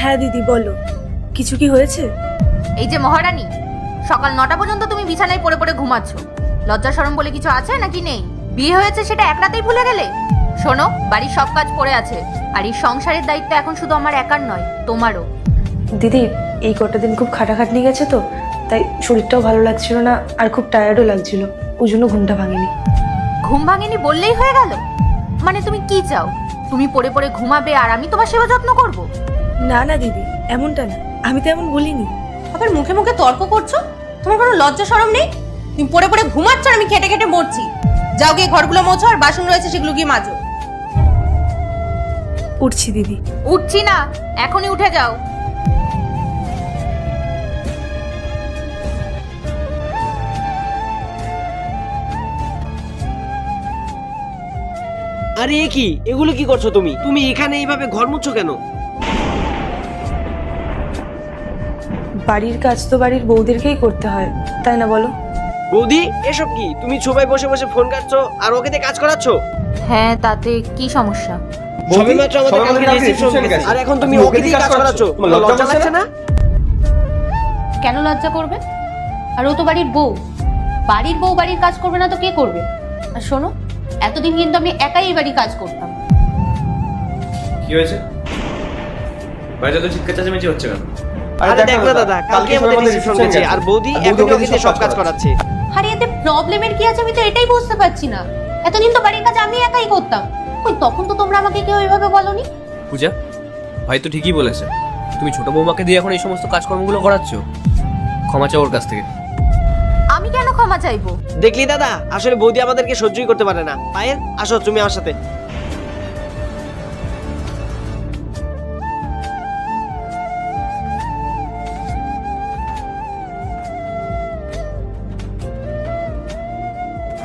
হ্যাঁ দিদি বলো, কিছু কি হয়েছে? এই যে মহারানী, সকাল 9টা পর্যন্ত তুমি বিছানায় পড়ে পড়ে ঘুমাচ্ছ। লজ্জা শরম বলে কিছু আছে নাকি নেই? বিয়ে হয়েছে সেটা এক রাতেই ভুলে গেলে? শোনো, বাড়ির সব কাজ পড়ে আছে, আর এই সংসারের দায়িত্ব এখন শুধু আমার একার নয়, তোমারও। দিদি এই কটা দিন খুব খাটাখাটনি গেছে তো, তাই শরীরটাও ভালো লাগছিল না আর খুব টায়ার্ডও লাগছিল, ওই জন্য ঘুমটা ভাঙেনি। ঘুম ভাঙেনি বললেই হয়ে গেল? মানে তুমি কি চাও? তুমি পড়ে পড়ে ঘুমাবে আর আমি তোমার সেবা যত্ন করব? না না দিদি, এমনটা না, আমি তো এমন বলিনি। আবার মুখে মুখে তর্ক করছো? তোমার কোনো লজ্জা শরম নেই? তুমি পড়ে পড়ে ঘুমাচ্ছ আর আমি খেটে খেটে মরছি। যাও গিয়ে ঘরগুলো মোছো, আর বাসন রয়েছে সেগুলো গিয়ে মাজো। উঠছি দিদি। উঠছি না, এখনই উঠে যাও। আরে এ কি, এগুলো কি করছো তুমি? তুমি এখানে এইভাবে ঘর মুছছো কেন? বাড়ির কাজ তো বাড়ির বউদেরকেই করতে হয়, তাই না বলো? বৌদি, এসব কি? তুমি সবাই বসে বসে ফোন কাটছো আর ওকে দিয়ে কাজ করাচ্ছো? হ্যাঁ, তাতে কি সমস্যা? সবেমাত্র আমাদের কালকে রিসেপশন গেছে, আর এখন তুমি ওকে দিয়ে কাজ করাচ্ছো? তোমার লজ্জা লাগছে না? কেন লজ্জা করবে? আর ও তো বাড়ির বউ। বাড়ির বউ বাড়ির কাজ করবে না তো কে করবে? আর শোনো, এতদিন কিন্তু আমি একাই এই বাড়ি কাজ করতাম। কি হয়েছে? বাড়িতে তো চিৎকার চেঁচামেচি হচ্ছে কেন? আরে দেখ না দাদা, কালকে আমাদের রিসেপশন গেছে আর বৌদি এখন ওকে দিয়ে সব কাজ করাচ্ছে। আরে এতে প্রবলেমের কি আছে আমি তো এটাই বুঝতে পারছি না। এতদিন তো বাড়ির কাজ আমি একাই করতাম, কই তখন তো তোমরা আমাকে কেউ এইভাবে বলোনি। পূজা, ভাই তো ঠিকই বলেছে, তুমি ছোট বৌমাকে দিয়ে এখন এই সমস্ত কাজকর্মগুলো করাচ্ছ। ক্ষমা চাও ওর কাছ থেকে। আমি কেন ক্ষমা চাইবো? দেখলি দাদা, আসলে বৌদি আমাদেরকে সহ্যই করতে পারে না। পায়েল, আসো তুমি আমার সাথে।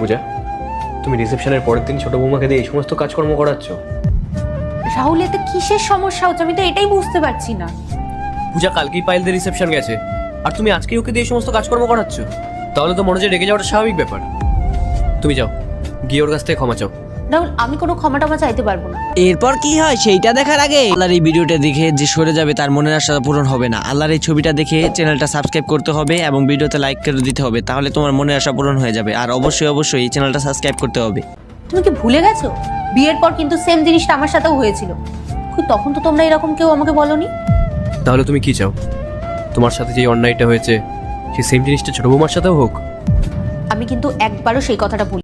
পূজা, তুমি রিসেপশনের পরের দিন ছোট বৌমাকে দিয়ে এই সমস্ত কাজকর্ম করাচ্ছ? রাহুল, এতে কিসের সমস্যা হচ্ছে আমি তো এটাই বুঝতে পারছি না। পূজা কালকেই পায়েলদের রিসেপশন গেছে আর তুমি আজকেই ওকে দিয়ে এই সমস্ত কাজকর্ম করাচ্ছ? তাহলে তো মনোজে রেগে যাওয়াটা স্বাভাবিক ব্যাপার। তুমি যাও, গিয়ে ওর কাছ থেকে ক্ষমা চাও। রাহুল, আমি কোনো ক্ষমা টমা চাইতে পারবো না। এরপর কি হয় সেইটা দেখার আগে আল্লাহর এই ভিডিওটা দেখে যে সরে যাবে তার মনের আশা পূরণ হবে না। আল্লাহর এই ছবিটা দেখে চ্যানেলটা সাবস্ক্রাইব করতে হবে এবং ভিডিওতে লাইক করে দিতে হবে, তাহলে তোমার মনের আশা পূরণ হয়ে যাবে। আর অবশ্যই অবশ্যই এই চ্যানেলটা সাবস্ক্রাইব করতে হবে। তুমি কি ভুলে গেছো? বিয়ের পর কিন্তু সেম জিনিসটা আমার সাথেও হয়েছিল। কই তখন তো তোমরা এরকম কেউ আমাকে বলোনি। তাহলে তুমি কি চাও? তোমার সাথে যে অন্যায়টা হয়েছে সেই সেম জিনিসটা ছোট বৌমার সাথেও হোক? আমি কিন্তু একবারও সেই কথাটা বলি